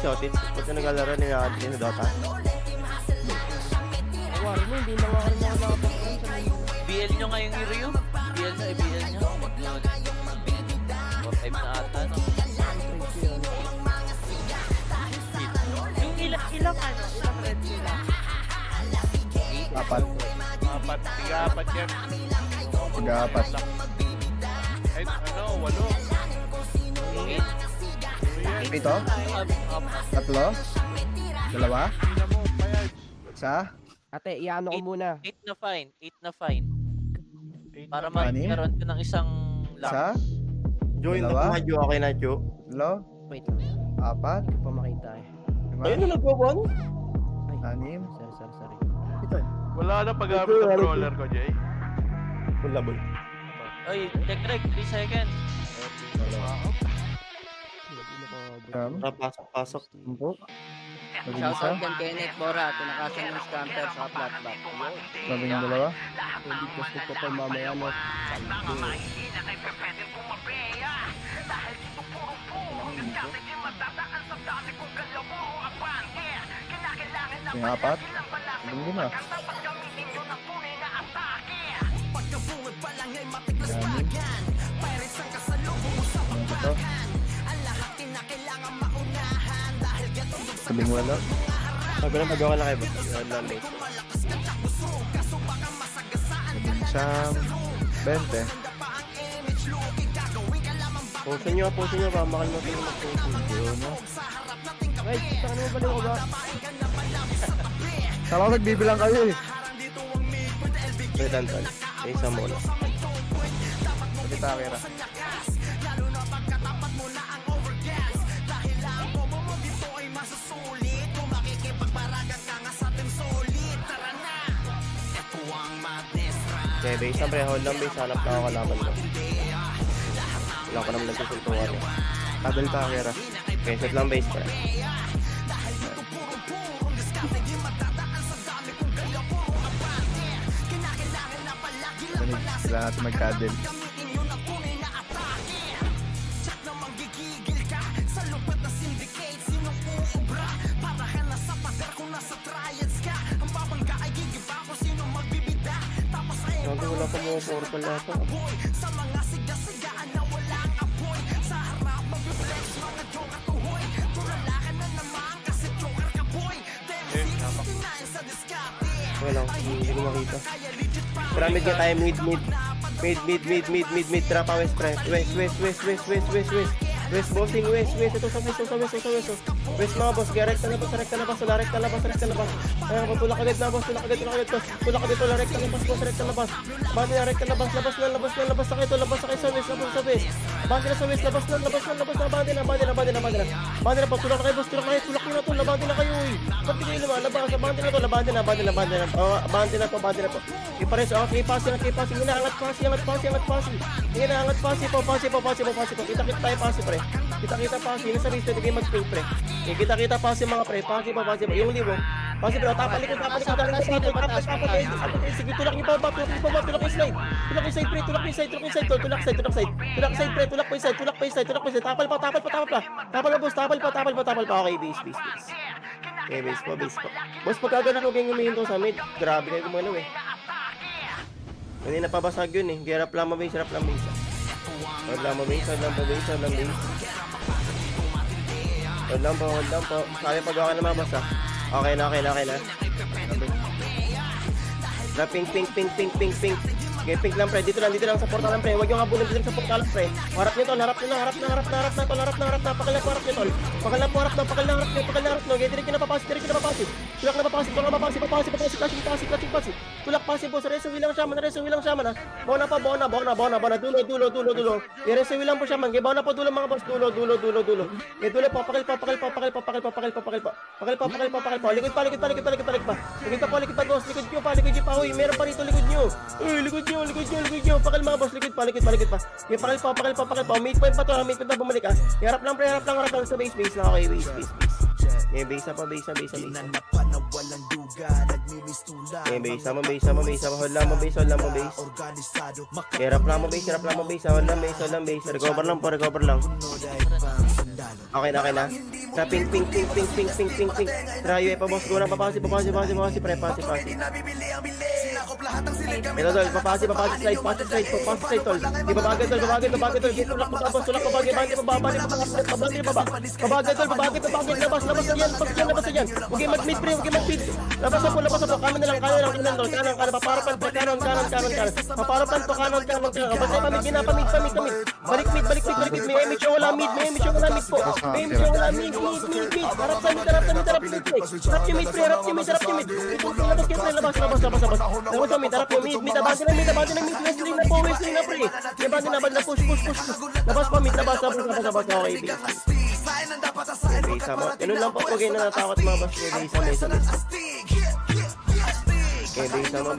Shotits. Ba't yung naglalaro ni Nakadri sa Dota? Awari mo, hindi na nga rin ako nakapag-run sa BL nyo ngayong Ryu? BL nyo, BL nyo. 4-5 na ata, no? Yung ilang red sila. Apat. Apat, tiga-apat yan. Tiga-apat. Ay, ano, 8. Pito? Tatlo? Dalawa? Tingnan mo, payag. Isa? Ate, iano ko muna. 8 na fine, 8 na fine. Para Anim? magkaroon ka ng isang Isa? Join na Dalawa? pa, Jo. Okay na, Jo. Dalo? Wait lang. Apat? Hindi ko pa makita eh. Lima? Ayun na, nagbabuan. Anim? Sorry. Ito. Wala na pag-gamit ng brawler ko, Jay. Bulabol. Oy, check reg, 3 seconds. Pasok. Sampo? Labing isa? Shoutout kan Kenneth Bora, tinakasan yung scamper sa flatback. Labing dalawa? Hindi ko gusto pa mamaya no. Yung apat? Labing lima? Anim? Ang pito? Labing walo? Sabi lang, pag-okay na kayo ba? Lang base. Labing siyam? 20? Pusin nyo, pamakal mo tayo mag-pusin. Yun na. Wait, saan mo balik ko ba? Saan ako nagbibilang kayo eh? Wait, Anton. Isa muna. Pati takira. Okay, base. Siyempre, hold lang base. Hanap na ako kalaban ko. Wala ko naman nagsusuntuan eh. Kadal takira. Okay, set lang base, pre. Kailangan natin mag-cuddle. Sabi, wala pa mga portal na ito. Wala, hindi ko makita. Pyramid nga tayo, mid. Trapa, west, pre. West, bossing, west. Ito sa west. West mga boss, kaya rekta na bas. Ay, tulak agad na, boss. Tulak agad. Tulak agad, rekta na bas, boss, rekta na bas. Bandi na, rekta na bas, labas sa kayo sa west. Bandi na sa west, labas na, bandi na po, tulak na kayo, boss, tulak na to, labandi na kayo, eh. Ba't di kayo lumalabas? Bandi na to, labandi na. Bandi na po. Ipares, okay, passing, inaangat passing. Inaangat passing po. Kita tayo passing, pre. Kita passing, nasa wrist, hindi kayo mag-spring, pre. Kita passing mga pre, passing po. Yung libo. Passing, bro, tapalikod. Sige, tulak niyo pa, tulak yung side, pre, tulak yung side, tulak side, pre, tulak pa yung side, tapal pa, okay, base. Okay, base po. Boss, pagkagana ko kayong humihinto sa mid, grabe kayo gumalaw eh. Hindi napabasag yun eh, hirap lang mabase. Hold lang po. Sabi pag-okay na mabasa. Okay na. Na pink. Okay, pink lang pre. Dito lang sa portal lang pre. Huwag yung habulin dito sa portal lang pre. Harap nyo tol. Pakal na harap nyo. Okay, direct na papasit. Tulak na papasit. Tulak pasin po sa reso wilang shaman. Bawa na. Dulo. I-reso wilang po shaman. Bawa na po dulo mga boss. Dulo. Okay, dulo po. Pakal pa. Likod pa boss. Likod nyo pa. Uy, meron pa rito likod nyo. Likod nyo. Pakal mga boss. Likod pa. Okay, pakal pa. Mid point pa to. Bumalik ah. Harap lang sa base na. Okay, base. Okay, base na. Okay, base mo. Hold lang mo base. Hirap lang mo base. Hold lang base. Recover lang. Okay na. Sa ping. Tara, UA pa, boss. Go na, papasi, pre, pasi. Ito, tol, papasi, slide po, tol. Di babagay, tol. Tulak mo, boss, babagay, babagay, tol, labas na yan. Huwag kayo mag-mid, pre, labas na po, kanan na lang, tol, kanan, paparapan po, kanan. Paparapan po, kanan. Kapag tayo pamid, balik mid, may image yung wala mid po. Harap sa mid, pre. Harap yung mid. Labas sa mid, harap yung mid, abante na mid, wrestling na, pre. Abante na, push. Labas pa mid, labas, okay, Bisa mo. Ganun lang po, huwag kayo natatakot mga boss. Bisa mo. Okay, bisa mo.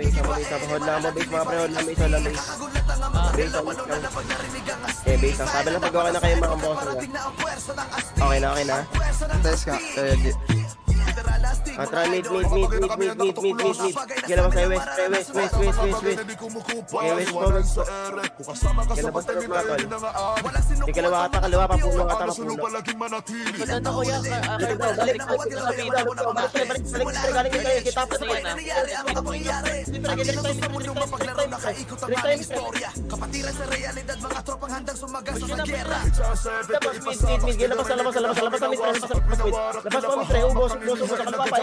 Hold lang mo, base mga pre, hold lang, base. Okay, base lang. Sabi lang pag okay na kayo mga boss na. Okay na. Test ka. Try mid. Gila mo sa west. Okay, west po. Gila mo sa mga tol. Di kalawa pa, puno. Maganda ko yan. Balik, galing kayo, kita pa sa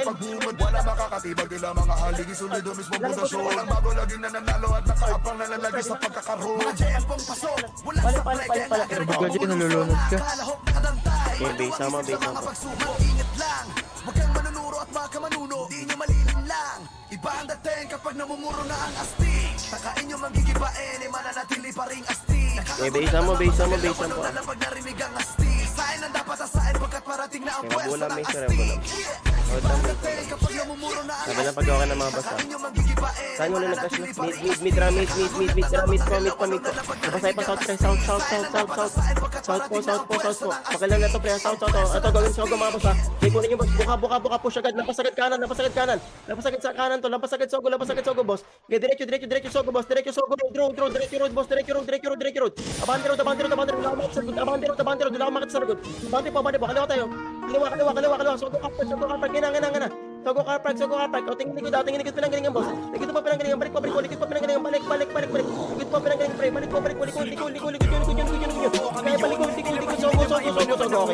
Wala makakatibag nila mga haligi sulido mismo pundasyon bago laging nananalo at nakaapang nalalagi sa pagkakaroon mga jempong paso wala sa play Pagka nalulunod ka. Okay, base sama. Ingat lang, wag kang manunuro at baka manuno di nyo malilin lang iba ang dating kapag namumuro na ang astig takain nyo magigibain mananatili pa ring astig Okay, base sama. pag narinig ang astig sain ang dapat asain pagkat parating na ang Okay, pwesto mabulang ng base. astig Hold lang base. kapag namumuro na ang Sabi lang pag okay na mga basta. takain nyo magigibain Saan mo na nag-cash na? Mid po. Labas tayo pa south, pre. South po. Pakalan na to, pre. South. Ito, gawin siya mga boss, ha. May kunin yung boss. Buka, push agad. Napasagad kanan. Lapasagad sa kanan to. Lapasagad sogo, boss. Okay, diretso sogo, boss. Diretso sogo, diretso road, boss. Diretso road. Abante road. Wala akong makita sa likod. Abante po. Kaliwa tayo. Kaliwa. Sogo kapag. Gina. Sogo karpag. O, tingin likod pinanggalingan, boss. Likod pa pinanggalingan. Balik pa pinanggalingan. Balik. Likod pa pinanggalingan, pre. Balik. Likod. Kaya balik. Sogo. Okay,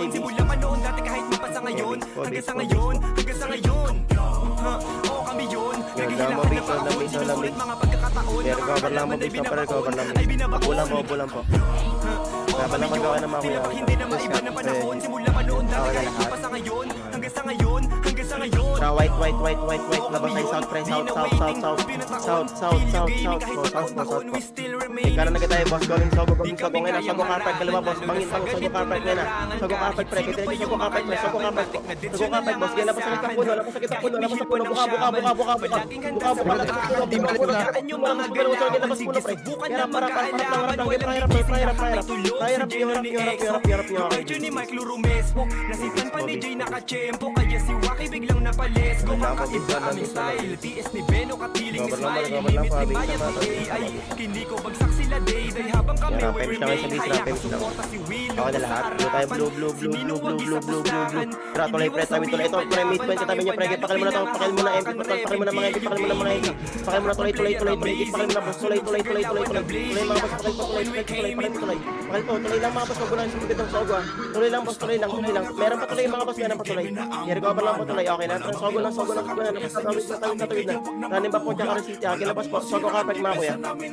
Simula pa noon dati kahit mapasa ngayon hanggang sa ngayon oo kami yun naghihilahan na panahon sinusulit mga pagkakataon Pero cover lang mo, base pa cover lang mo. Bulang po. Kaya lang pag okay na mga kuya. hindi na maiba ng panahon simula pa noon dati kahit mapasa ngayon hanggang sa ngayon Tara, white. Labas tayo south, pre. South. Okay, kanan na tayo, boss. Going sogo. Ngayon na, sogo carpet. Kaliwa, boss. Bangin, sogo carpet. Ngayon na. Sogo carpet, pre. Diretso sogo carpet, boss. Ngayon, napasakit ang puno. Buka. Picture ni Mike Lurumespo nasitan pa ni Jay nakachempo kaya si Waki biglang napalesko kakaiba ang style TS ni Beno katiling smile limit ni Bayan ay hindi ko bagsak sila day habang kami will remain high ako suporta si Willow Okay na lahat. Blue tayo. Tara, tuloy, pre. Tabi tuloy. Ito, pre. Mid-point. Tabi niya, pre. Pakil mo na MP. Pakil mo na mga MP. Pakil mo na tuloy. Pakil mo na, boss. Tuloy, mga boss. Tuloy. Pakil po, tuloy lang mga boss. Wag mo lang sumugod ng sogo, ha. Tuloy lang, boss. Tuloy lang. Meron pa tuloy mga boss. Meron pa tuloy. I-recover lang po tuloy. Okay na. Sogo lang. Natawid na. Running back po dyan, Karen City, ha. Gilabas po. Sogo carpet, mga kuya. Okay,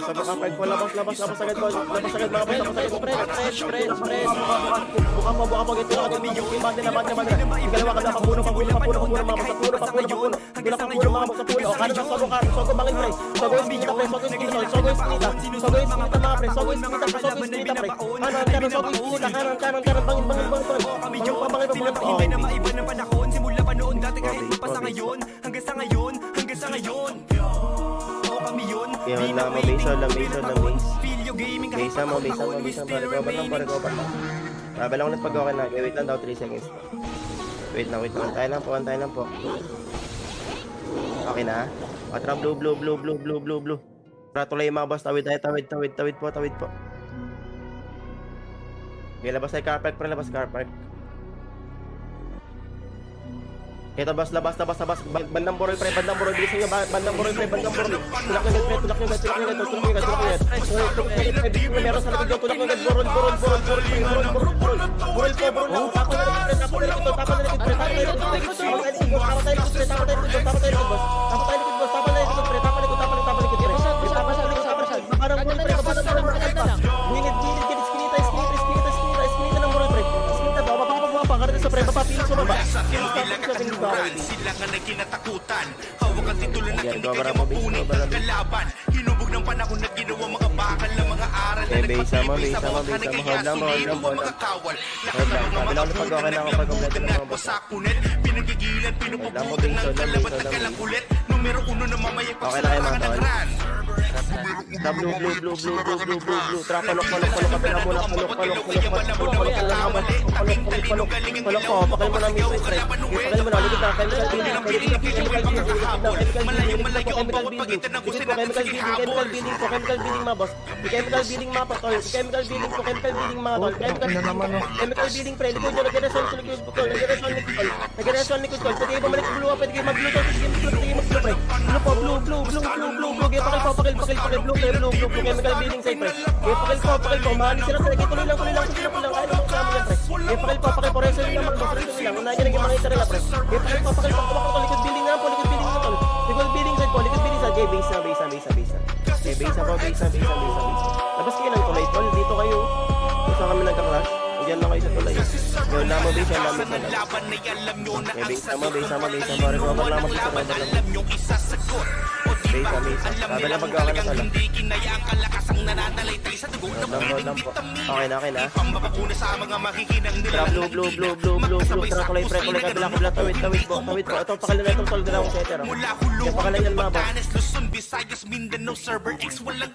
sogo carpet po. Labas agad, boss. Labas agad, mga boss. Press. Buka po. Ito lang. Yung bande na. Yung kalawa ka na. Papuno, mga boss. Papuno. Dula pa puno, mga boss. Papuno. O, kanan sa sogo bangin, pre. Sogo yung spinita, pre. Sogo yung spinita, mga pre. Sogo yung spinita, pre. Kanan, sogo yung spinita. Kanan. Bangin. Hindi na maiba ng panahon simula pa noon dati kahit mapasa ngayon hanggang sa ngayon oo kami yun Yun lang, base lang. Video gaming kahit Base mo. Recover lang. Babala ko na pag okay na. Okay, wait lang daw, 3 seconds. Wait lang. Antayin lang po. Okay na. Tara, blue. Tara, tuloy yung mga boss. Tawid po. Okay, labas tayo car park, pre, labas car park. Ito, labas. Bandang borol, pre, bandang borol. Bilisan nyo, bandang borol, pre, bandang borol. Tulak nyo, pre, tulak nyo, meron sa likod nyo, tulak nyo, borol. Borol po. Tapos na likod, pre, Sila nga na kinatakutan. Hawak ang titulo na kinikan yung mapunit ng kalaban. Hinubog ng panahon na ginawa mga bakal na mga aral na nagpapilipin sa bawat hanagaya. Suniro ang mga kawal. Lakas ng mga matapunan na pinagutan at pasakunet. Pinagigilan, pinupuputan ng kalaban at kalakulit. Numero 1 na mamayag pagsalakan ng ran. Blue. Trapa, palok po, pakal mo na may pre. Pakal mo na, ligid na, chemical building mga boss. Chemical building mga tol. Chemical building mga tol. Chemical building pre, likod nyo, nag-resol likod tol. Pwede kayo bumalik blue, pwede kayo mag-blue tol. Pwede kayo mag-blue pre. Blue po, blue. Kaya pakal, blue, chemical building side pre. Kaya pakal po, mahali sila pre. Kaya tuloy lang. Kahit mo kasama yan pre. Kaya pakal po, resol lang mga boss. Resol lang. Unahin nyo naging mga itarela pre. Kaya pakal po, likod building na po, likod building na tol. Likod building side po, likod building side. Kaya base na. Okay, base na. Labas kayo ng tulay tol. Dito kayo. Kung saan kami nagka-clash. Diyan lang kayo sa tulay. Yun, lamo base yan. Okay, base sama. Recover lang mo sa recover lang. Base. Sabi lang magkakan na tala. Lampo. Okay na. Trap, blue. Trap, kulay, kabila. Tawid po. Ito, pakalan na itong tol. Dalawang setter. Kaya pakalan yan mga boss.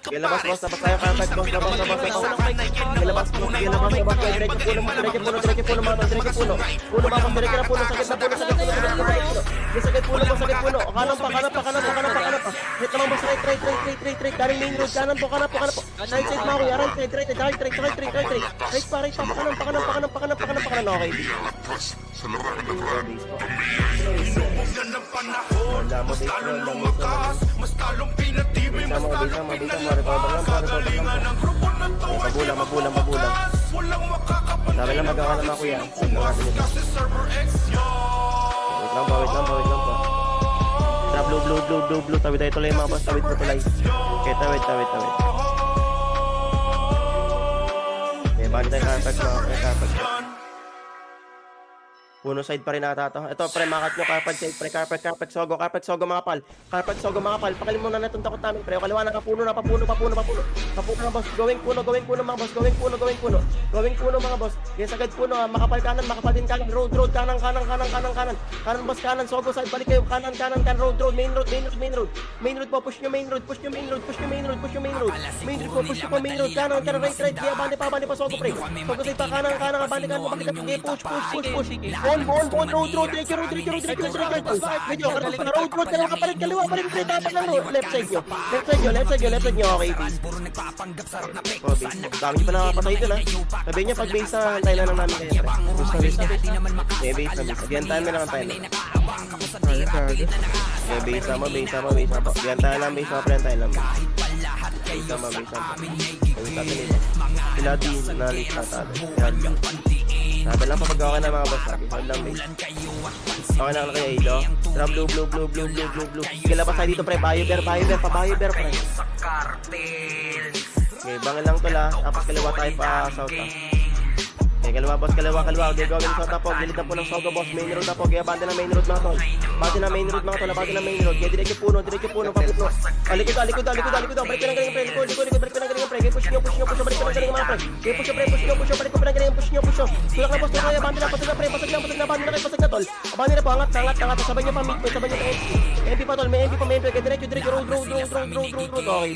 Kaya labas tayo contact boss. Labas. Diretso puno mga tol. Puno mga boss, diretso na puno. Sakit puno. Kanan pa. Hit naman boss, right. Galing main road, kanan po. Right side mga kuya, right. Right pa, pakanan. Okay. Mabulang. Sabi lang magkakalan mga kuya. Wait lang pa. Trap, blue. Tawid tayo tuloy mga boss. Tawid po tulay. Okay, tawid. Okay, bantay contact mga contact. Puno side pa rin ata to. Ito, pre, makat nyo. Carpet side, pre. Carpet sogo mga pal. Pakalin mo na natong takot namin, pre. Kaliwa na kapuno. Papuno na, boss. Going puno, mga boss. Going puno, mga boss. Yes, agad puno. Makapal din kanan. Road. Kanan. Kanan, boss, kanan. Sogo side. Balik kayo. Kanan. Road. Main road po. Push nyo main road. Main road po. Push nyo po main road. Kanan. Right. Kaya bande pa. Sogo, pre. Sogo side pa. Kanan. Bande ka. Push. Bon, road, diretso. Medyo, road, kaliwa pa rin, pre, dapat lang, left side nyo, okay, base. Dami pa nakapatay dun, ha. Sabi niya, pag base na, tayo na lang namin kayo, pre. Base na. Again, tayo na lang tayo. Base sama. Again, tayo lang, base sama, pre, tayo lang. Base sama. Sila din, na-list na tayo. Sabi lang kapag okay na mga boss. Hold lang base. Okay na kaya Ido. Trap, blue. Sige, labas tayo dito, pre. Bayo bear, pre. Okay, bangin lang to la. Tapos kaliwa tayo pa south, ha. Okay, kaliwa boss, kaliwa. Okay, gawin south na po. Gilid na po ng Sogo, boss. Main road na po. Kaya bante na main road mga tol. Bante na main road. Kaya diretso puno, papuno. Alikod. Balik ka ng galing, pre. Likod. Balik ka ng galing, pre. Kaya push nyo. Balik ka ng galing, mga pre. Kaya push nyo. Balik ka ng galing, push nyo. Tulak na boss, kaya bante na. Pasag na, pre. Pasag na. Bante na tol. Bante na po, angat. Sabay nyo pa mid, sabay nyo pa MP pa tol. May MP pa, kaya diretso. Road. Okay,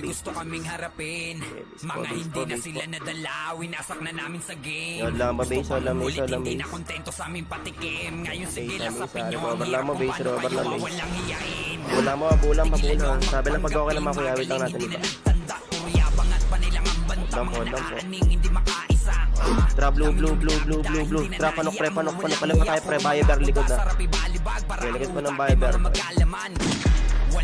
Gusto kaming harapin. Mga hindi na sila nadalawin. Asak na namin sa game. Yun lang, base. Hindi na kontento sa aming patikim. Ngayon sige lasapin nyo ang Robar lang mo, base. walang hiyain. Bulang. Sabi lang pag okay na mga kuya, wait lang natin ito. Tanda, kuryabang at panilang ang bantang. Hold lang po. Hindi makaisa. Tra blue. Tra panok pre. Kaliwa tayo pre. Viber likod na. Okay, likod pa ng Viber.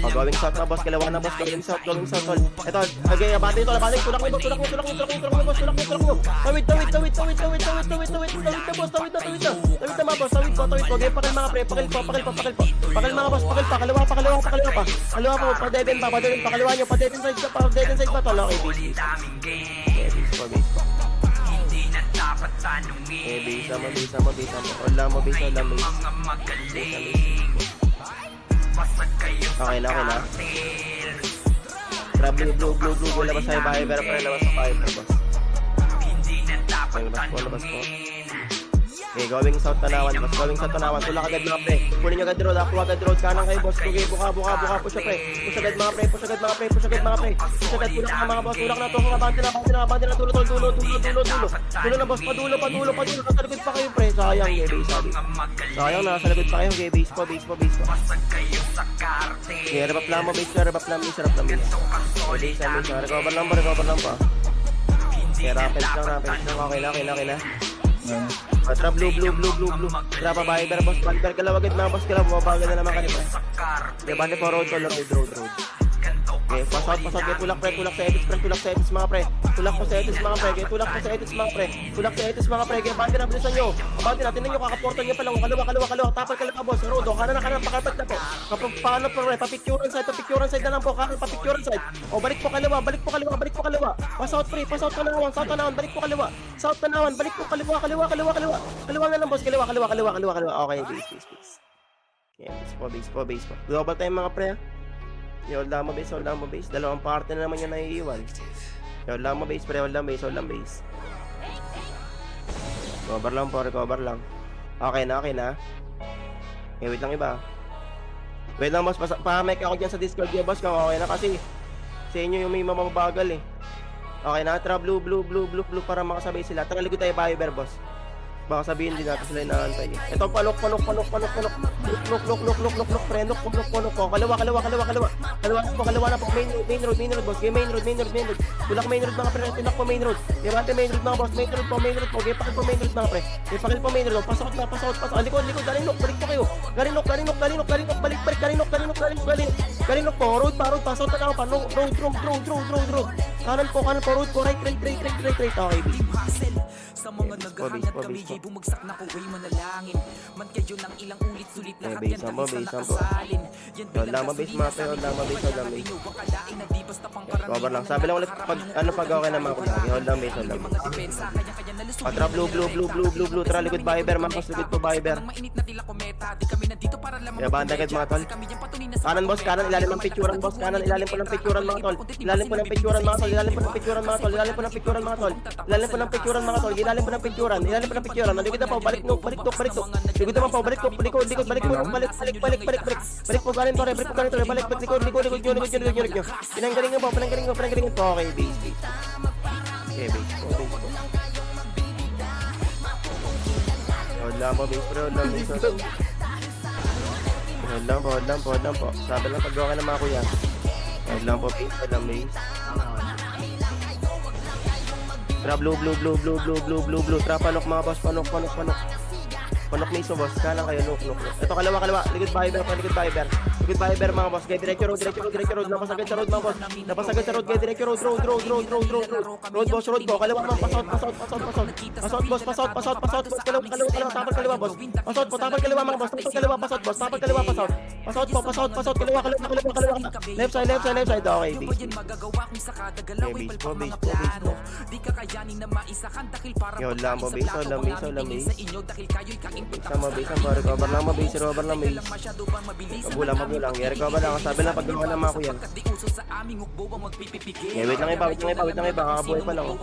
Going south na boss, kalawa na boss, going south tol. Ito, okay, abante ito, abante, tulak mo, boss. Tawid na mga boss, tawid ko. Okay, pakil mga pre, pakil po. Pakil mga boss, pakil pa, kaliwa pa. Kaliwa po, pa-deaden pa, kaliwa nyo, pa-deaden side pa, tol. Okay, base pa. Base mo. Wala mo, base. Okay na. Tra blue. Labas tayo Viber, pre. Labas sa Viber, boss. Labas po. Okay, going south tanawan, boss. Tulak agad mga pre. Kunin nyo agad road. Ako agad road. Kanan kayo, boss. Okay, buka. Push agad mga pre. Push agad. Tulak na mga boss. Tulak na to. Abante na. Dulo. Dulo na, boss. Padulo. Nasa likod pa kayo, pre. Sayang, base sabi. Sayang, nasa likod pa kayo. Okay, base po. Okay, rebap lang mo, base. Base. Recover lang pa. Okay, rapid lang. Okay na. Tra blue. Tra pa Viber, boss. Viber kalawa agad mga boss. Bumabagal na naman kanina. Okay, bante po road. Okay, pass out. Okay, tulak sa edits mga pre. Tulak sa edits mga pre. Okay, bante na, bilisan nyo. Bante na, tinan nyo, kakaportan nyo pa lang. Kaliwa. Tapal kaliwa, boss. Road, kanan, pakarpat na po. Kapag paano po, pre, papicturan side na lang po. Papicturan side. O, balik po kaliwa. Pass out, pre. South tanawan. Balik po kaliwa. South tanawan. Balik po kaliwa. Kaliwa na lang, boss. Kaliwa. Okay, base. Okay, base po. Global time mga pre. Hold lang mo base. Dalawang parte na naman yung naiiwan. Hold lang mo base, pre. Hold lang base. Recover lang. Okay na. Okay, wait lang iba. Wait lang, boss. Pahamake ako dyan sa Discord niya, boss. Kung okay na kasi sa inyo yung may mamabagal eh. Okay na. Tra blue para makasabay sila. Tara, likod tayo Viber, boss. Baka sabihin din natin sila inaantay. Ito, panok. Pre, nok. Kaliwa na po. Main road, boss. Main road. Tulak main road mga pre. Tulak po main road. Ibante main road mga boss. Main road po. Pakil po main road mga pre. Pakil po main road. Pass out. Likod. Galing nok. Balik po kayo. Galing nok. Balik. Galing nok po. Road. Pass out na ako pa. Road. Kanan po. Road po. Right. Okay, Sa mga naghahanap kami, bumagsak na ko ay manalangin. Man kayo ng ilang ulit, sulit lahat yan kami sa nakasalin. Yan bilang gasolina sa amin, kaya nyo bakalain na di basta pang karamihan. Cover lang. Sabi lang ulit, pag okay na mga kulagi. Hold lang, base. Tra blue. Tra likod Viber, makas likod po Viber. Kaya banda agad mga tol. Kanan, boss. Ilalim ng picturan, boss. Ilalim po ng picturan mga tol. Ilalim po ng picturan mga tol. Ilalim po ng picturan mga tol. Ilalim po ng picturan. Naligod na po, balik nok. Ligod naman po, balik nok. Balik po, galing to, balik, likod nyo. Pinanggaling nyo po. Okay, base. Okay, base po. Hold lang po, base. Hold lang po. Sabi lang pag okay na mga kuya. Hold lang po, base. Tra blue. Tra panok mga boss. Panok miso, boss. Kanan kayo, nok. Ito, kaliwa. Likod Viber mga boss. Kaya diretso road. Napasagad sa road mga boss. Kaya diretso road. Road, boss. Road ko. Kaliwa mga. Pasout, boss. Kaliwa. Tapal kaliwa, boss. Pasout po. Tapal kaliwa mga boss. Tapal kaliwa, pasout. Pasout. Kaliwa. Left side. Okay, base. Hold lang po, base. Recover lang, base. Magulang. Recover lang. Sabi lang pag gawin na mga kuya. Wait lang iba. Kakabuhay pa lang.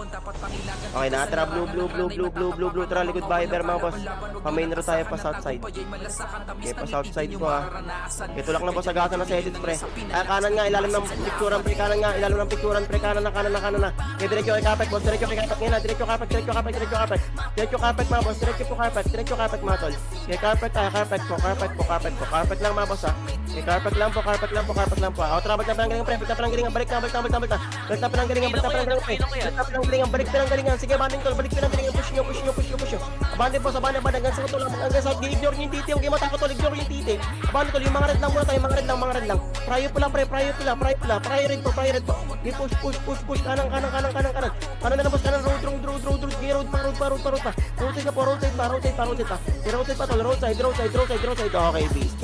Okay na. Tra blue. Tra likod Viber mga boss. Pa-main road tayo pa south side. Okay, pa south side po ha. Okay, tulak na po sa gata na sa edit pre. Kanan nga, ilalim ng picturan pre. Kanan na. Okay, diretso kay kapek boss. Diretso kapek mga boss. Diretso kapek mga mga tol. Okay, carpet tayo, carpet po. Carpet lang mga boss ha. Okay, carpet lang po. Out, trabal na galingan pre, balik na galingan, balik na galingan. Sige, banding tol, balik na galingan, push nyo. Abandon boss, abandon, hanggang sa tol, hanggang sa ignore nyo yung titi, yung game attack tol, ignore yung titi. Abandon tol, yung mga red lang muna tayo, mga red lang. Prayo pula, prayo red po. Okay, push, kanan. Kanan na boss, kanan, road, sige, road pa. Rotate pa. I-rotate pa tol, roadside. Okay, base.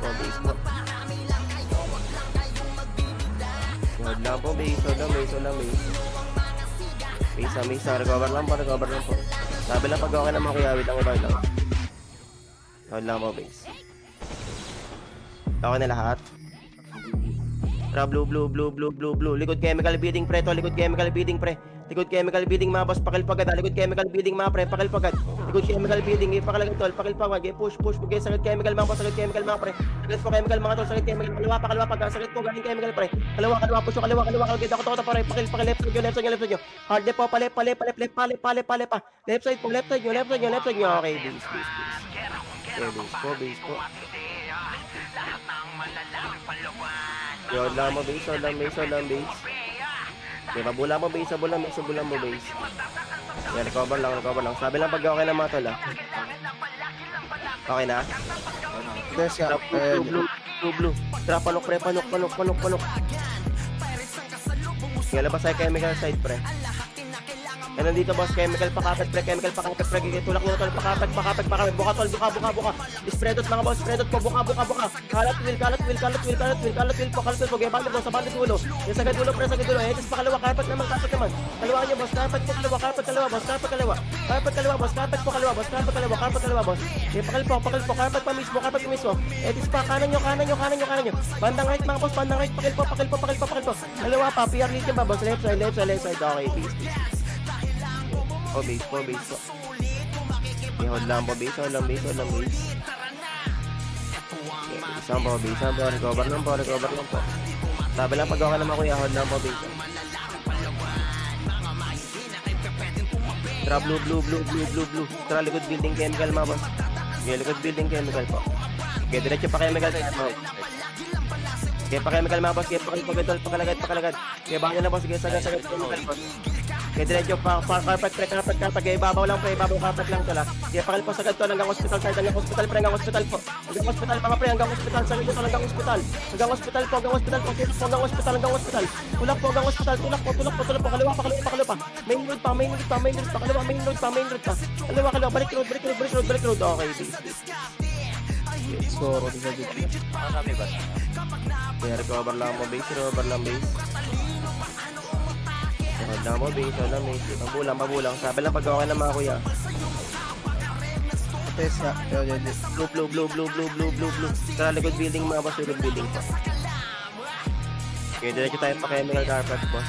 Base po. Hold lang po, base. Base, recover lang po. Sabi lang pag okay naman kuya, wait lang iba lang. Hold lang po, base. Okay na lahat. Tara, blue. Likod chemical beading pre, Likod chemical beading mga boss, pakilpagad. Likod chemical beading mga pre, pakilpagad. Likod chemical beading, ipakalagan tol, pakilpagad. Push, bigay sakit chemical mga boss, sakit chemical mga pre. Sakit po chemical mga tol, sakit chemical. Kaliwa pa, sakit po galing chemical pre. Kaliwa, push, kaliwa. Kita ko pare, pakil, left side nyo. Hard left po, pale pa. Left side nyo. Okay, base. Okay, base po. Hold lang mo, base. Okay, pabula mo base. Yan, recover lang. Sabi lang pag okay na mga tol ha. Okay na? Test ka. Blue. Tara, panok. Nga, labas tayo chemical side pre. Yan nandito boss, chemical pakapit pre. Tulak nyo tol, pakapit. Buka tol, buka. Spreadot mga boss, po, buka. Kalat wheel po. Gaya bandit boss, sa bandit ulo. Yung sagad ulo pre, Edis pa kaliwa, carpet naman. Kaliwa nyo boss, carpet po kaliwa, carpet kaliwa boss. Carpet kaliwa boss. Yung pakil po, carpet pa mismo. Edis pa, kanan nyo. Bandang right mga boss, pakil po. Kaliwa pa, PR lead yung ba boss, left side. Okay, peace. Oh, base po. Okay, hold lang po, base. Okay, isang po, recover lang po. Sabi lang pag okay naman kuya, hold lang po, base. Tara, blue. Tara, likod building chemical mga boss. Okay, likod building chemical po. Okay, diretso pa chemical po. Okay, pa chemical mga boss. Okay, pakalagad. Okay, baka na boss. Okay, sagad chemical po. Kaya diretso pa carpet, kaya ibabaw lang pre, carpet lang tala. Kaya pakil po sagad to hanggang hospital side, hanggang hospital po. Hanggang hospital mga pre, hanggang hospital sa dito hanggang hospital. Hanggang hospital. Tulak po hanggang hospital, tulak po. Kaliwa pa. Main road pa. Kaliwa, balik road. Okay, base. Score. Kaya recover lang mo base. Hold lang mo base. Pabulang. Sabi lang pag okay na mga kuya. Test ka. Blue. Tara, likod building mga boss, likod building pa. Okay, diretso tayo pa chemical carpet boss.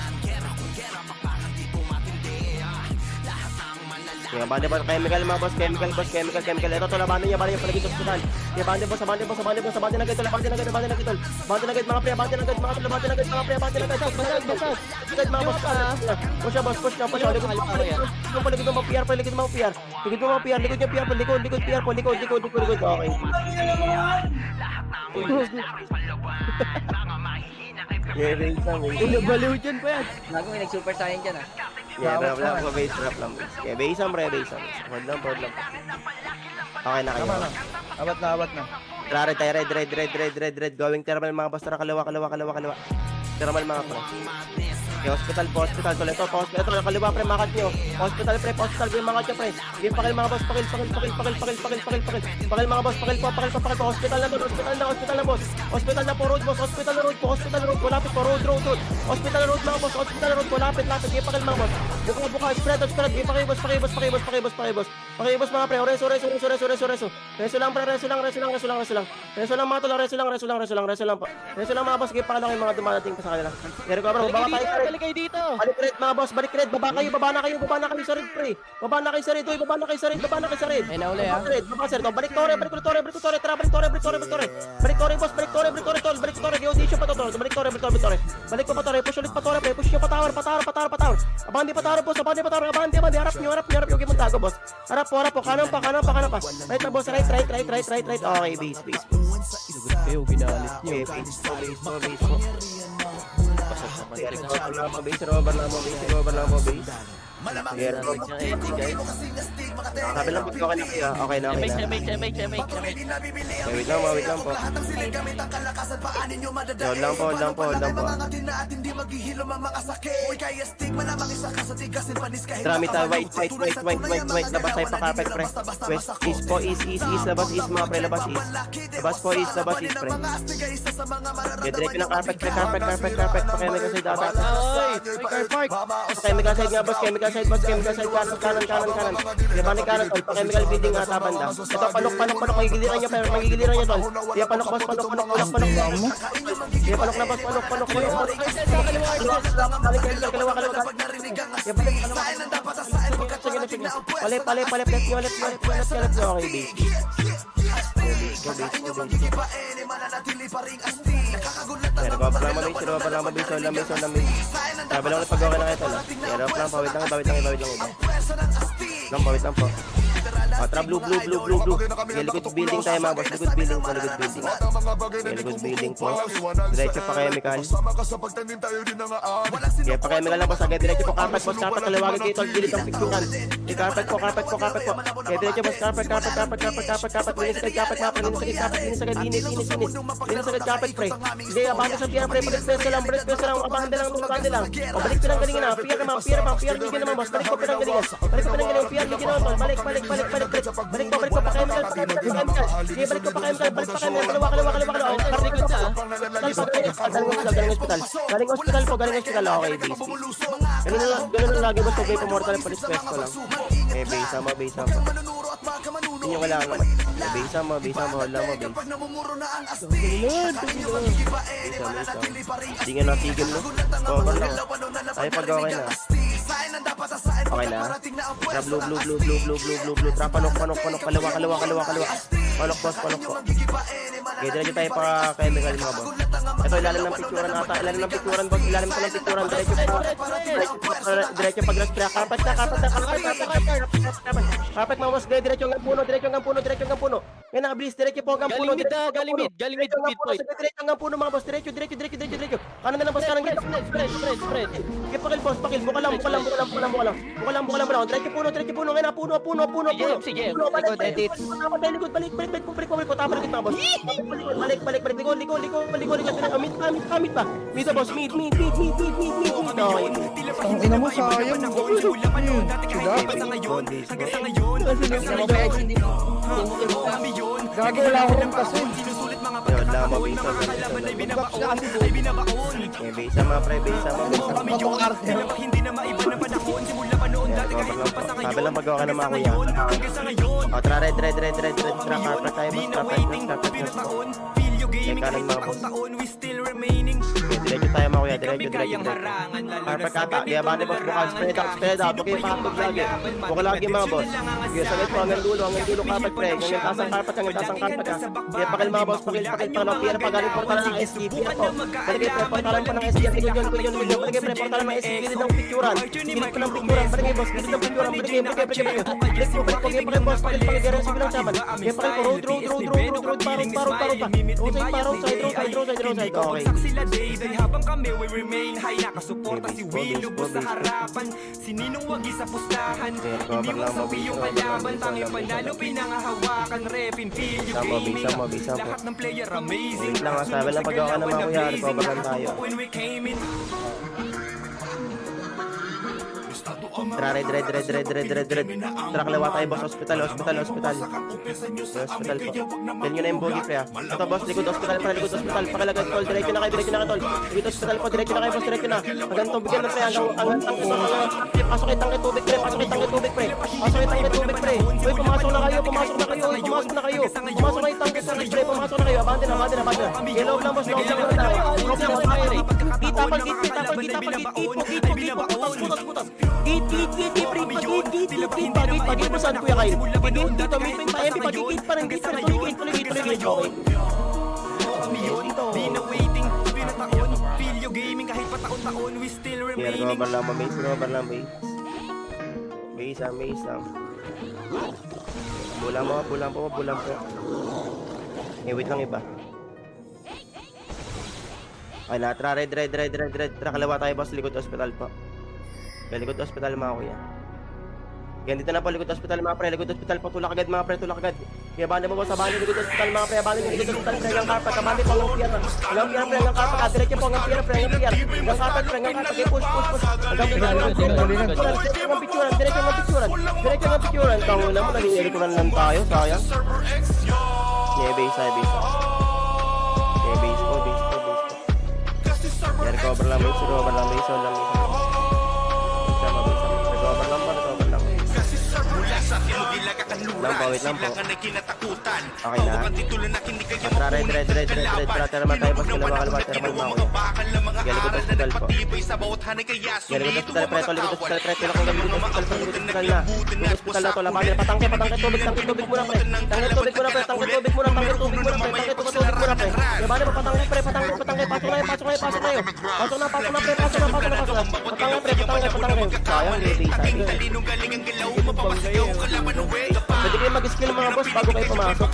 Kaya bande boss, chemical mga boss, chemical. Ito to, labanan niya palagay hospital. Kaya bande boss, bande na gaytol. Bande na gayt mga pre, bande na gayt mga boss. Push na boss. Likod mo PR. Okay. Yeah, Baliw dyan pa yan. Bago may nag-super saiyan dyan ah. yeah, drop lang. Yeah, base. Hold lang po. Okay na kayo. Awat na. Tara, red. Going thermal mga boss. Tara, kaliwa. Thermal mga pre. Okay, hospital. Ito, kaliwa pre, makat nyo. Hospital, yung makat nyo pre. Sige, pakil mga boss, pakil mga boss, pakil po. Hospital na boss. Hospital na po, road boss. Hospital road. Lapit po, road. Hospital road mga boss, lapit. Sige, pakil mga boss. Buka, spread. Sige, pakil boss. Pakil boss mga pre, reso. Reso lang pre, reso lang mga tolo, reso lang po. Reso lang mga boss, sige, pakil lang yung mga dumadating pa sa kanila. Pero ko bro, baka tayo. Balik kayo dito. Balik red mga boss, baba na kayo sa red pre. Baba na kayo sa red. Ay, nauli ah. Baba sir, balik tore, tara, balik tore boss, balik tore, audition pa to, balik tore. Balik pa tore, push ulit pa tore pre, push nyo, patawar. Abante, patawar, boss, abante, harap nyo, huwag yung tago, boss. Harap po, kanan pa. Right na, boss, right. Okay, base. Kayo, ginalit nyo. Okay, base po. Robar lang po, base. Sige, sabi lang po, okay na. Chamay. Wait lang po. Hold lang po. Tramita, white. Labas tayo pa carpet, pre. West, east po, east. Labas east, mga pre, labas east. Labas east, pre. Diretso ng carpet, pre. Carpet. Pakemega side ata. Park. Chemical side nga, boss. Chemical side, kanan. Balik kanan, tol. Chemical building ata banda. Ito, panok. Magigiliran nyo, tol. Kaya panok, boss. Panok. Kaya panok na, boss. Panok. Kaliwa. Pale. Left nyo. Okay, base. Pero robar lang mabis. Sabi lang ulit pag-okay na kayo, tol. Pero lang, bawit lang po. Tara, blue. Likod building tayo, mga boss. Likod building po. Diretso pa chemical. Kaya pa chemical lang, boss. Agad diretso po carpet, boss. Carpet, kaliwagin kayo, tol. Dilit ang picturean. Carpet po. Kaya diretso, boss. Carpet. Linis agad carpet, pre. Hindi, abante sa pier, pre. Balik peso lang. Abante lang. O, balik pinang galingan na. Pier naman, gigin naman, boss. Balik ko pinang galingan. Pier, gigin naman, tol. Balik. Balik ko pa chemical. Sige, balik ko pa chemical. Kaliwa. Galing hospital po. Okay, base. Ganun lang lagi, boss. Pag may pamortal, palis pesto lang. Base mo. Hindi wala nga. Base mo. Hold lang mo, base. Hindi nga natigil, no? Cover lang. Ay, pag okay na. Okay na. Tara, blue. Tara, panok. Kaliwa. Panok, boss. Okay, diretso tayo pa chemical, mga boss. Ito, ilalim ng picturean ata. Boss. Ilalim ko ng picturean. Diretso pag spray. Carpet. Carpet, mga boss. Diretso hanggang puno. Yan, nakabilis. Diretso po hanggang puno. Galing mid, point. Diretso hanggang puno, mga boss. Diretso. Kanan na lang, boss. Kanan. Spread. Okay, pakil, boss. Buka lang. Diretso puno. Ngayon, puno. Sige. Likod, edit. Balik ko. Tapos kita, boss. Balik. Likod. Amit pa. Mid, boss. Mid. Okay. Ang ina mo, sayang. Gago, wala ako rin kasi. Yun lang, mabisa. Bisa mga pre. Hindi na maiba na panahon simula pa noon dati kahit pa sa ngayon. Sabi lang mag-okay na mga kuya. Hanggang sa ngayon. Tara, red. Tara, carpet tayo, boss. Pinataon, Pilyo Gaming kahit taon we still remaining. Diretso tayo, mga kuya. Kami Diretso. kayang harangan lalo na Carpet sa ata. Kaya bani, boss. Bukas. Spread out. Okay, pakapag lagi. Buka lagi, mga boss. Kaya sagay po, hanggang dulo, carpet, pre. Hanggang tasang carpet ka. Kaya pakil, mga boss. Pakil. Pia na pagaling portalan ng SG. Pia po. Balik kayo, pre. Portalan pa ng SG. Balik kayo, pre. Portalan ng SG. Gilid ng picturean. Balik kayo, boss. Gilid ng picturean. Balik kayo, boss. Pakil. Garo, sige lang saman. Kaya pakil ko, road. Parot. Side. Okay. Sila day habang kami we remain high. Nakasuporta si Will lubos sa harapan. Sininong wagi sa pustahan. Hindi mo sabi yung kalaban. Tanging panalo pinangahawakan. Repin Pilyo Gaming. Lahat ng player amazing. Wait lang, sabi lang pag-okay na mga kuya. Recover lang tayo. When we came in. Tara, red. Tara, kaliwa tayo, boss. Hospital po. Yan yun na yung bogey, pre. Ito, boss, likod hospital. Pakilagad, tol. Diretso na kayo, Likod hospital po. Diretso na kayo, boss. Hanggang tubig yan, pre. Hanggang pasok itang tubig, pre. Uy, pumasok na kayo. Pumasok na kayo. Abante na. Yellow lang, boss. Kita pag Git, saan kuya kayo? Dito, pag-git pa rin, tuloy. Di na waiting, pinataon, Pilyo Gaming kahit pataon taon we still Here, remaining. cover lang po, base, cover lang, base. Base lang, base lang. Bulang po, bulang po, bulang po. Wait lang iba. Ay na, tara, red. Tara, kalawa tayo boss, likod hospital po. Kaya likod hospital mga kuya. Kaya dito na po, likod hospital mga pre, likod hospital po, tulak agad mga pre, tulak agad. Kaya banda mo po sa banda, likod hospital mga pre, banda likod hospital pre, hanggang karpat, kabanda po hanggang pier, pre, hanggang karpat, diretso po hanggang pier, pre, hanggang karpat, pre, hanggang karpat, push, hanggang pier, hanggang picturan, diretso hanggang picturan, tango na mo, nangyayarikuran lang tayo, sayang. Yeah, base. Yeah, base po. Yeah, recover lang, base, recover lang. Wait lang po. Okay na. Tara, red. Tara, matay, pas kalawa, termal mga kuya. Yeah, likod hospital po. Yeah, likod hospital, pre, likod hospital, likod hospital na. Likod hospital na to, laban, patangke, tubig muna, pre. Tangke tubig muna, pre. Yeah, bali, patangke, pre, pasok na yun. Pasok na, pre. Patangke. Sayang, pwede kayo mag-skill mga boss bago kayo pumasok.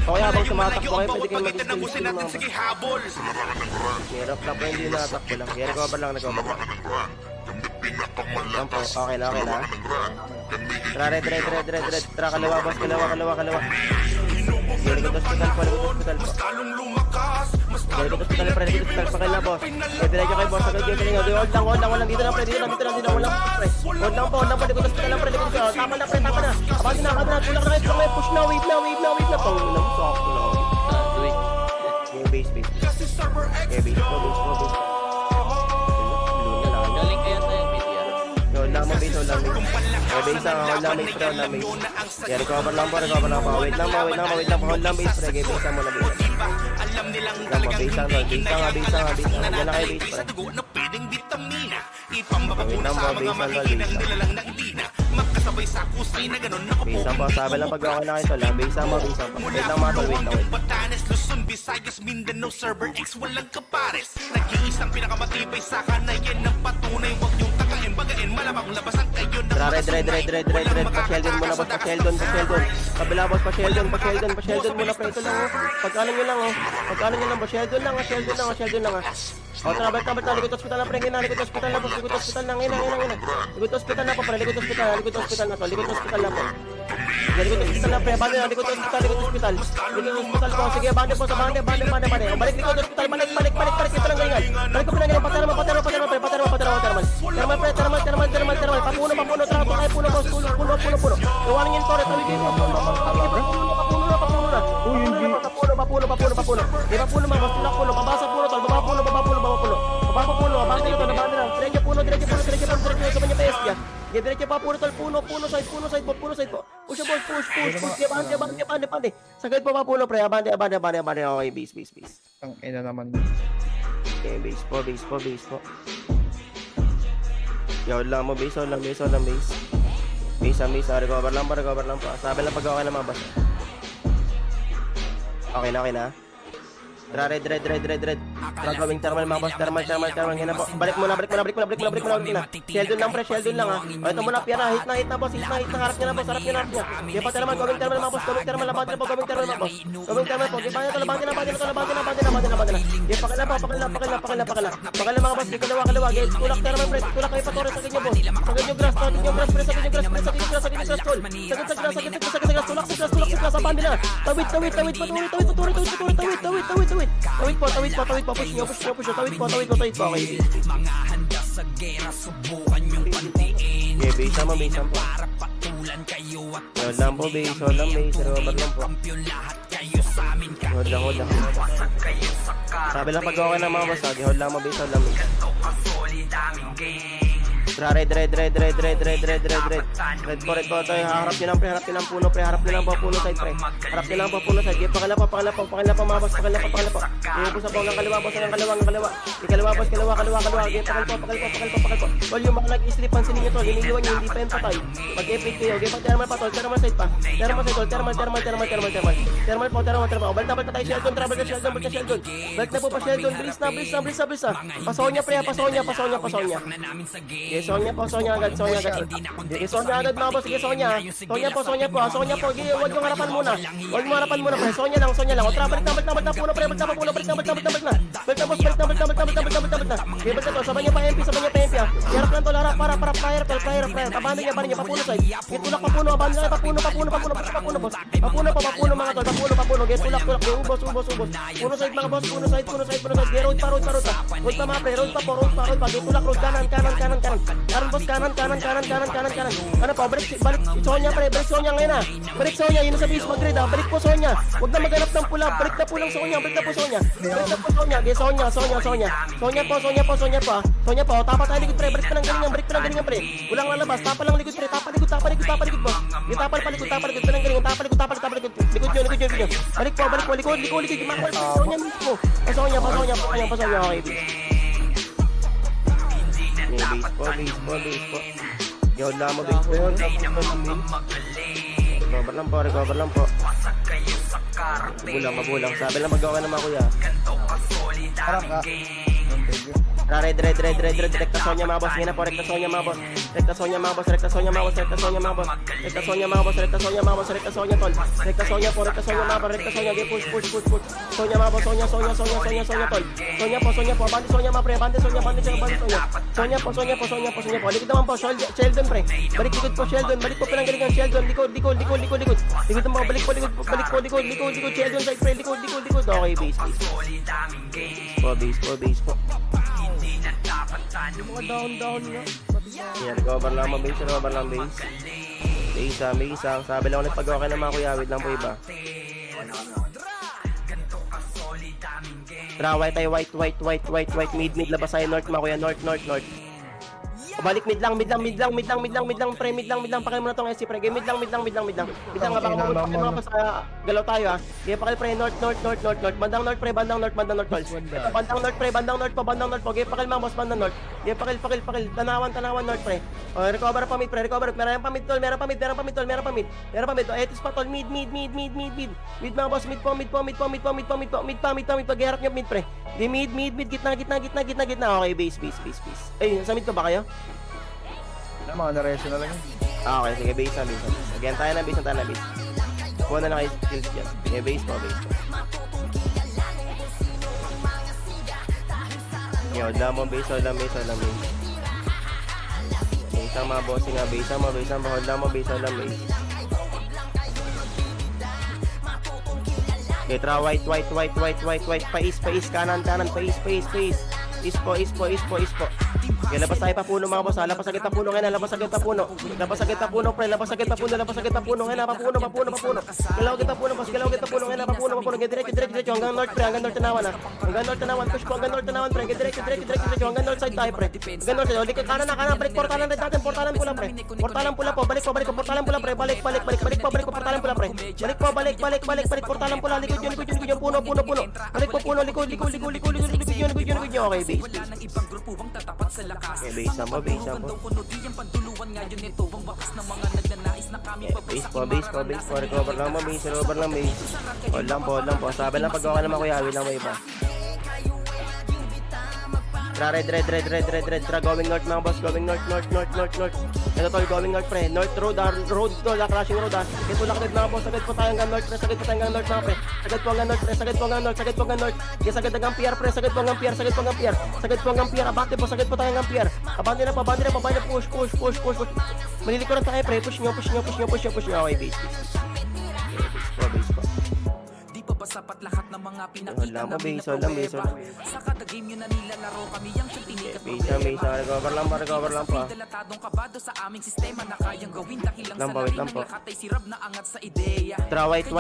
O kaya habang tumatakbo kayo, pwede kayo mag-skill mga boss. Hirap lang po, hindi natakbo lang. Kaya recover lang. Yan po, okay na. Tara, red. Tara, kalawa boss, kalawa. Likod hospital po. Likod hospital pa kayo na boss. Diretso kayo boss, agad kayo. Hold lang, dito lang, hold lang po, likod hospital lang, likod hospital. Tama na. Abante na, tulak na kayo, push na, wave na. Pangulam, sakto lang. Okay, base. Okay, base po. Galing kaya tayo, media. Hold lang, base. Base lang, hold lang, base. Yeah, recover lang po. Wait lang, hold lang, base. Base lang muna, base. Alam nilang Base talagang lang, hindi base lang. Yan na kayo, base. sa dugo na pwedeng vitamina. Ipambabakuna Wait lang sa po, mga base lang, makikinang base lang. nilalang na hindi na magkasabay sa kusay na ganun Base lang po, sabi lang pag okay na kayo lang. Base lang po. Wait lang mga tol, wait lang. Batanes, Luzon, Visayas, Mindanao, Server X, walang kapares. Nag-iisang pinakamatibay sa kanayan ng patunay. Huwag niyong tagain, bagain, malamang labasan kayo ng Tara, red. Pa-Sheldon muna boss, pa-Sheldon. Kabila boss, pa-Sheldon muna pre. Ito lang oh. Pagkano nyo lang boss. Sheldon lang. O, tara, balik na. Likod hospital na pre. Likod hospital na boss. Likod hospital na. Likod hospital na po pre. Likod hospital na to. Likod hospital na po. Likod hospital na pre. Bande na. Likod hospital po. Sige, bande po sa bande. O, balik likod hospital. Balik. Ito lang galingan. Balik ko pinagaling. Patermal pre. Termal. Papuno. Tara, tayo puno boss. Puno. Iwanan yun tore. Tawid yun. Papuno na. Papuno. Di ba puno mga boss? Tulak puno. Babasa puno tol. Baba puno. Abante na. Diretso puno. Sabi niya pesya. Diretso pa puno tol. Puno side po. Push a ball. Push. Bande. Sagad pa puno pre. Abante. Okay, base. Ang ina naman. Okay, base po. Yaw lang mo, base. Base. Recover lang po. Sabi lang pag okay na mga boss. Okay na. Tara, red. Tara, gawing thermal mga boss. Thermal. Ganyan po. Balik muna. Sheldon lang ha. O, ito muna, Piera. Hit na boss. Hit na. Harap niya. Di pa thermal. Gawing thermal mga boss. Gawing thermal po. Di pa nito. Labante na. Di pa pakala mga boss. Di kalawa. Tulak thermal pre. Tulak kayo pa tore sa ganyan boss. Sa ganyan grass. Sa ganyan grass pre. Sa ganyan grass tol. Sagad. Tulak sa bandi na. Tawid. Tawid po. Push nyo. Tawid po. Okay. Mga handa sa gera, subukan yung pantiin. Okay, base naman po. Para patulan kayo at Hold lang po, base. Recover lang po. kampiyon lahat kayo sa amin. Hold lang. Wasag kayo sa Sabi lang pag okay na mga boss. Hold lang mo, base. Ganto ka solid aming gang. Red po, tayo. Harap nyo lang, pre. Harap nyo lang puno, pre. Harap nyo lang po, puno side, pre. Harap nyo lang po, puno side. Pakala po, mga boss. Pakala po. Iubos na po, ang kaliwa, boss. Ang kaliwa. Ikaliwa, boss. Kaliwa. Game, pakal po. Tol, yung mga nag-sleep, pansinin nyo, tol. Iniiwan nyo, hindi pa yun patay. Mag-epic kayo. Game, pag thermal pa, tol. Thermal side pa. Thermal side, tol. Thermal po. Balik na tayo, Sheldon. Travel ka, Sheldon. Balik na po pa, Sheldon. Bilis na. Pasonya, pre. Pasonya. Okay, Sonya agad. Okay, Sonya agad mga boss. Sige, Sonya po. Sige, huwag yung harapan muna. Pre. Sonya lang. O, tara, balik na puno, pre. Balik na. Balik na, boss. Balik na. Okay, balik na to. Sabay niya pa MP, ah. Harap lang to, harap. Para, flyer. Abandon niya, papuno side. Okay, tulak papuno, abandon niya, papuno, boss. Papuno, mga tol. Papuno. Okay, tulak. Okay, ubos. Puno side, mga boss. Puno side. Okay, road pa. Road pa, mga pre. Road pa. Okay, tulak, road, kanan. Kanan, boss, kanan. Ano pa, balik Sonya, pre. Balik Sonya ngayon, ah. Balik Sonya, yun sa base mag-grid, ah. Balik po, Sonya. Huwag na maghanap ng pula. Balik na po lang, Sonya. Okay, Sonya po. Sonya po. Tapa tayo likod, pre. Balik pa ng galingan, pre. Walang lalabas. Tapa lang likod, pre. Tapa likod, boss. Yung tapa palikod. Pinang galingan. Tapa likod. Likod nyo. Balik po. Likod. Makuha Sonya mismo. Sonya. Okay, base po. Yun lang mo, base po yun. Recover lang po. Mabulang. Sabi lang magawa ka naman, kuya. Harap ka. Red. Rekta Sonya, mga boss. Ngayon na po, Rekta Sonya, mga boss. Rekta Sonya, tol. Rekta Sonya, mga boss. Game, push. Sonya, mga boss. Sonya, tol. Sonya po. Bandi Sonya, mga pre. Bandi Sonya. Sonya po. Likod naman po, Sheldon, pre. Balik likod po, Sheldon. Balik po pinanggalingan, Sheldon. Likod. Likod naman, balik po. Likod. Sheldon, side, pre. Likod. Okay, base. Base po. Yung mga down nga. Yan, recover lang base. Base. Sabi lang ulit pag okay na mga kuya. Wait lang po iba. Tara, white. Mid. Labas tayo north mga kuya. North. Balik mid lang, pre, mid lang, pakil mo na tong SC, pre, game mid lang, nga baka mga pas, galaw tayo, ah, game pakil, pre, north, bandang north, bandang north, bandang north, game pakil mga boss, bandang north, game pakil, tanawan, north, pre, recover pa mid, meron pa mid, etis pa tol, mid, mga boss, mid po, pag-harap nyo mid, pre, game mid, gitna, okay, base, ay, nasa mid ka ba kayo? Mga nareso na lang yun. Okay, sige, base na. Again, tayo na base. Kuha na lang kayo skills dyan. Sige, base po. Yun, lang mo, base. Base ang mga bossing nga, base ang hold lang mo, base. Okay, tara, white. Pa-east, kanan, pa-east. East po. Okay, labas tayo pa puno mga boss, ha? Labas agad pa puno ngayon, labas agad pa puno, pre, labas agad pa puno ngayon, papuno. Galaw agad pa puno, boss, ngayon, papuno. Diretso, hanggang north, pre, hanggang north tanawan, push po, hanggang north tanawan, pre, diretso, hanggang north side tayo, pre, hanggang north side, ulit, kanan, break, portalan red natin, portalan pula, pre, portalan pula po, balik po, portalan pula, pre, balik po, portalan pula, pre, balik, portalan pula, likod yun, puno, balik po, puno, likod yun, okay, base. Okay, base po. Base po. Recover lang mo, base. Hold lang po. Sabi lang pag okay naman kuya, hawin lang mo iba. Red. Going north mga boss. Going north. Ito tol, going north, pre. North road to, crashing road, ah. Ito lakad mga boss. Sagad po tayo hanggang north, pre. Sagad po hanggang north, pre. Sagad po hanggang north. Yes, sagad hanggang pier, pre. Sagad po hanggang pier. Abante po, sagad po tayo hanggang pier. Abante na, push. Malilikuran tayo, pre. Push nyo. Okay, base po. ba sapat lahat ng mga pinakita Hold lang mo, namin base, hold lang, base, hold lang. Sa kada game yun na nilalaro kami ang siyang tinikat Bisa, recover lang pa. Delatadong kabado sa aming sistema na kayang gawin dahil lang Lang sa pa, wait lalim lang ng po. lahat ay sirap na angat sa ideya. Tra, white,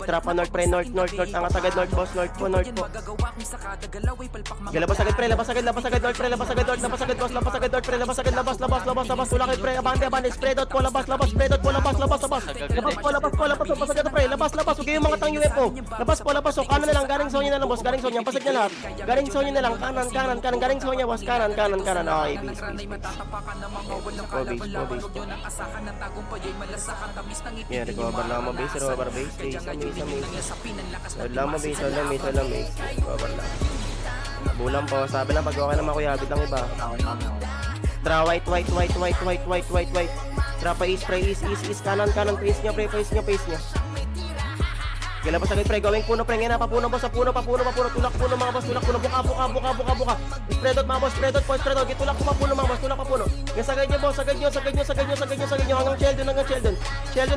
trapa, north, pre, north, angat agad, north, boss, north po. Magagawa kung sa kada galaw ay palpak mga Labas agad, pre, labas agad, north, pre, labas agad, boss, labas agad, north, pre, labas agad, labas, tulak agad, pre, abante, spread out po, labas, spread out po, labas, labas agad, pre, labas, huwag kayong mga tang UFO, labas, so kanan na lang, galing Sonya na lang, boss, galing Sonya, pasag na lahat, galing Sonya na lang, kanan, galing Sonya, boss, kanan, okay, base. matatapakan ng mga walang Base, kalaban lamang base. rodyo ng asahan ng tagumpay ay malasakan tamis ng Yeah, recover lang mo, base, recover, base, hold lang mo, base, recover lang. Bulang po, sabi lang pag okay naman kuya, habit ang iba. Tra, white. Tra, pa east, kanan, pace niya. Labas agad, pre, gawing puno, pre, ngayon na, papuno, boss, papuno, tulak puno, mga boss, tulak puno, buka. Spread out, mga boss, spread out, gitulak po, papuno, mga boss, tulak papuno. Ngayon, sagad nyo, boss, sagad nyo, hanggang Sheldon,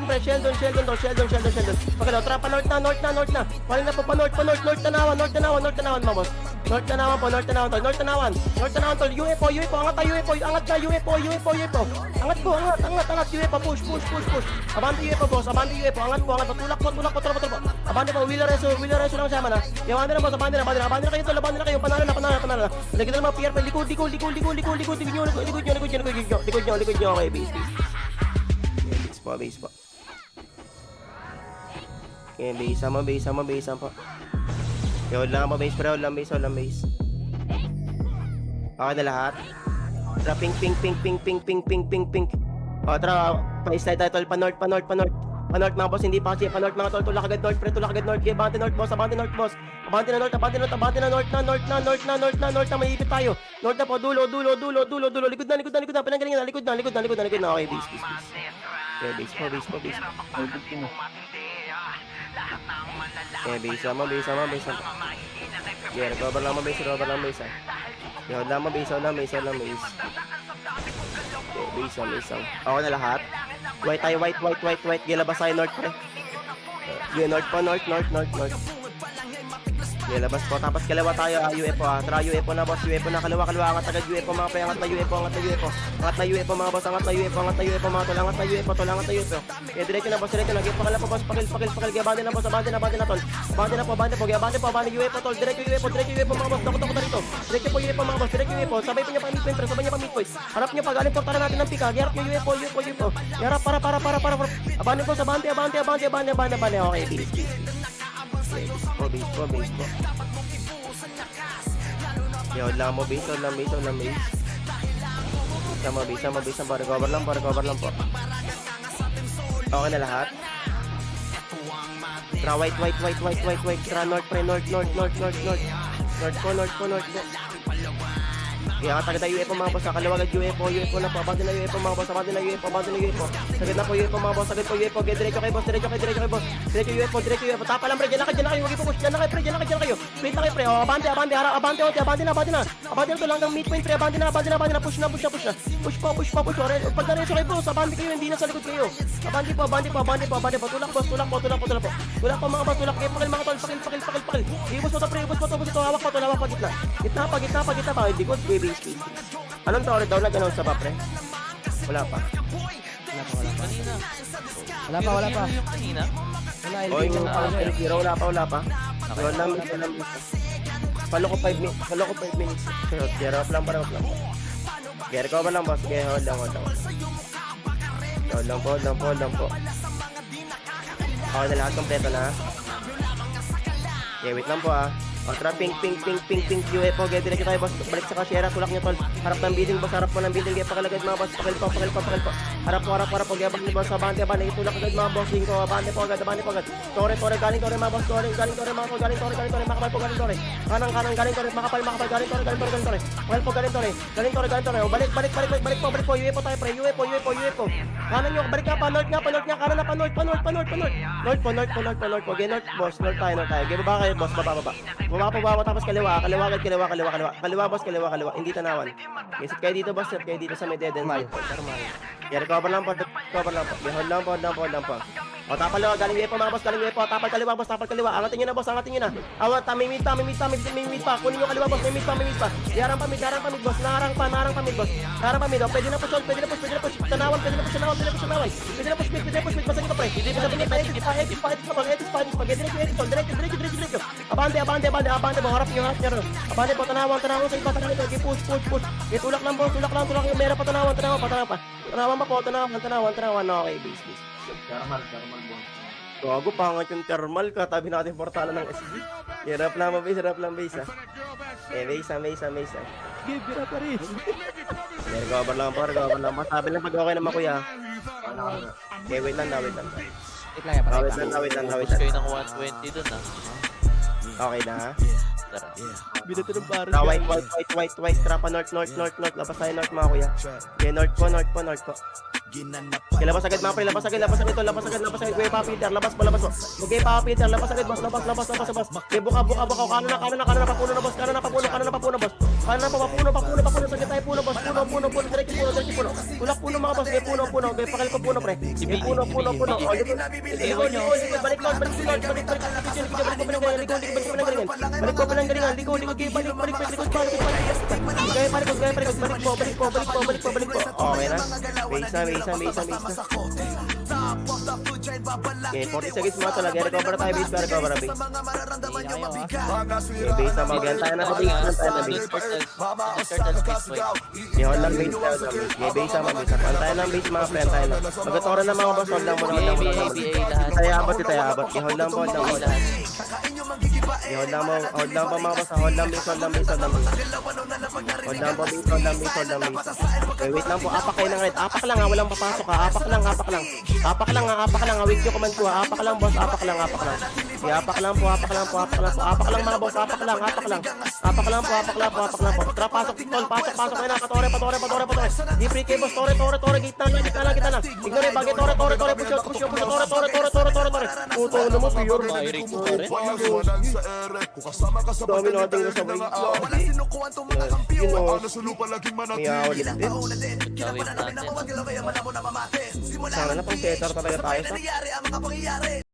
pre, Sheldon. Pagkala, trapa, north na. Paling na po, pa north tanawan, mga boss. North tanawan, tol, UFO, angat na, UFO. Angat po, UFO, push. Abante UFO, boss, angat po, tulak po. Abante po, wheeler reso lang siya man ha. Abante na boss, abante na kayo tol, panalo na. Lagi na mga PR, likod nyo, okay, base. Base po. Okay, base po. Hold lang po, base, hold lang base. Okay na lahat. Tra, pink. O, tra, pa-slide tayo tol, pa north. Panorth mga boss, hindi pa kasi panorth mga tol, tulak agad north, pre, abante north boss, abante na north na, maipit tayo. North na po, dulo, likod na, pinanggalingan na, likod na, okay, base. Okay, base po. Okay, base mo. Yeah, recover lang mo base. Yeah, hold lang mo base. Okay, base. Okay na lahat. White. Gilabas tayo north, pre. North. Labas po, tapos kalawa tayo, UFO Tra, UFO na boss, UFO na, kalawa, angat agad UFO mga pre, angat na UFO mga boss, angat na UFO mga tol, angat na UFO. Kaya diretso na boss, pakil po boss, pakil, abante na boss, abante na tol, abante UFO tol, diretso UFO mga boss, takot na rito, diretso po UFO mga boss, sabay pa niya pa midpoint, harap niya pa, galing portaran natin ng pika, harap niya UFO, harap, para, abante boss, abante, okay, base. Base po. Hold lang mo, base. Sama, recover lang po. Okay na lahat. Tra, white. Tra, north, pre, north po. Iangat agad tayo UFO mga boss, kaliwa agad UFO na po, abante na UFO mga boss, abante na UFO. Sagad na po UFO mga boss, diretso kay boss, diretso UFO, tapa lang pre, dyan na kayo, huwag i-focus, dyan na kayo, wait na kayo pre, abante na to lang ng midpoint pre, abante na, push na, pag na-reso kayo boss, abante kayo, hindi na sa likod kayo, abante po, tulak po mga boss, tulak kayo, pakil mga tol, pakil, ibus mo to, hawak pa gitna pa, likod, baby. Anong tawag daw nag-announce sa ba, pre? Wala pa. Wala pa. Yung kanina? Oy, yung wala pa. Yun lang. Palo ko 5 minutes. Kaya off lang. Kaya recover lang, boss. Kaya hold lang. Hold lang po. Okay na lahat, kompleto na. Okay, wait lang po Tra, pink UFO, get direct tayo boss, balik sa kasyera, tulak nyo tol, harap ng building boss, kaya pakalagad mga boss, pakil po, harap po, gabang ni boss, abante, itulak agad mga boss, lingko, abante po agad, tore, galing tore mga boss, galing tore, makapal po, galing tore, kanan, galing tore, makapal, galing tore, pakil po, galing tore, balik po, UFO tayo pre, UFO, kanan nyo, balik nga pa, north nga, kanan na pa, north po, north boss, north tayo, baba kayo boss, baba, tapos kaliwa, boss, hindi tanawan. Isit kayo dito boss, kayo dito sa may dead end. Kaya recover lang po. Hold lang po. O, tapal na, galing wepo mga boss, galing wepo. Tapal kaliwa, boss, tapal kaliwa. Angatin nyo na, boss, angatin nyo na. Awat, may mid pa. Kunin nyo kaliwa, boss, may mid pa. Yarang pa mid, boss. Narang pa mid, boss. Narang pa mid, o. Pwede na push, tanawan. Pwede na push. Basagin ka, pre. Basagin ka, edit pa. Diretso. Abante, harap nyo. Abante po, tanawan sa iba, okay, push. Tulak lang, boss, tulak. Meron pa, tanawan pa. Tanawan. Okay, base. Thermal boss. Gago, pangat yung thermal. Katabi natin portala ng SG. Hirap lang, base, ha. Base, ha. Give it up, Paris. Recover lang po. Sabi lang pag okay naman, kuya. Okay, wait lang. Wait lang yan, Wait lang. Push kayo ng 120 dun ah. Okay na, ha? Tara. Binato ng Paris. White. Trapa, north. Labas tayo north, mga kuya. Okay, north po. Okay, labas agad, mga pre. Labas agad. Kuya, pa, Peter. Labas po. Okay, pa, Peter. Labas agad, boss. Labas. Okay, buka. Kanan na, papuno na, boss. Kanan na, papuno, boss. Papuno. Sagit tayo, puno, boss. Puno. Diretso puno. Tulak puno, mga boss. Okay, puno. Okay, pakal ko puno, pre. Okay, puno. Oh, likod. Balik. Balik ko pinanggalingan. Likod. Balik po. Okay na. Base na. Okay, 40 seconds mga talaga. Recover tayo, base. Okay, base na. Magyan tayo na sa base. Hold lang base. Okay, base na. Pantayan lang base, mga friend. Tayo lang. Magatoran na mga boss. Hold lang muna. Tayo abot. Okay, hold lang po. Hold lang po mga boss. Hold lang base. Hold lang base. Okay, wait lang po. Apak kayo ng red. Apak lang ha. Walang papasok ha. Apak lang. Wait yung command ko ha. Apak lang, boss. Apak lang. Okay, apak lang po. Apak lang mga boss. Apak lang po. Tara, pasok. Kayo na. Patore. Di free kay boss. Tore. Gate na lang. Ignore yung bagay. Tore. Push out. Tore. Puto na mo. Pure. Firing po pa rin. Dami natin na sabay. May awal din. Gawin natin. Sana na pang setter talaga tayo sa